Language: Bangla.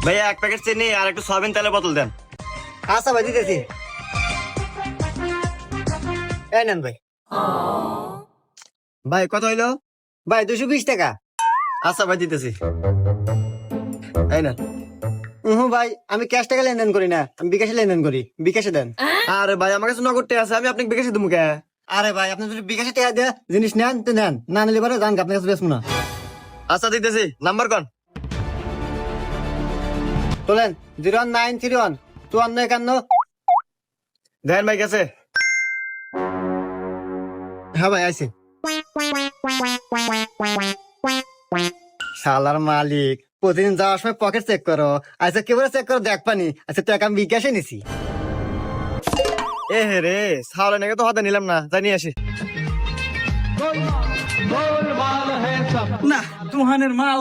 ভাইয়া 1 প্যাকেট চিনি আর একটু সয়াবিন তেলের বোতল দেন। আচ্ছা ভাই দিতেছি। এই নেন ভাই। ভাই কত হইলো? ভাই 220 টাকা। আচ্ছা ভাই দিতেছি। এই না। ভাই আমি ক্যাশ টাকা লেনদেন করি না, আমি বিকাশে লেনদেন করি। বিকাশে দেন। আরে ভাই আমার কাছে নগদ টাকা আছে, আমি আপনাকে বিকাশে দেবো কে? আরে ভাই আপনি যদি বিকাশে টাকা দিয়ে জিনিস নেন তো নেন, না নিলে পরে জান আপনার কাছে বেচবো না। আচ্ছা দিতেছি, নাম্বার কোন? তোলেন 01931 5451। দেখেন ভাই গেছে। হ্যাঁ ভাই আইছে। শালার মালিক প্রতিদিন যাওয়ার সময় পকেট চেক করো, আচ্ছা কেবল চেক করো দেখ পানি। আচ্ছা টাকা আমি বিকাশে নিছি। এ হে রে, সাওলা নাকি তো হাতে নিলাম না, জানি আসি। না তুহানের মাল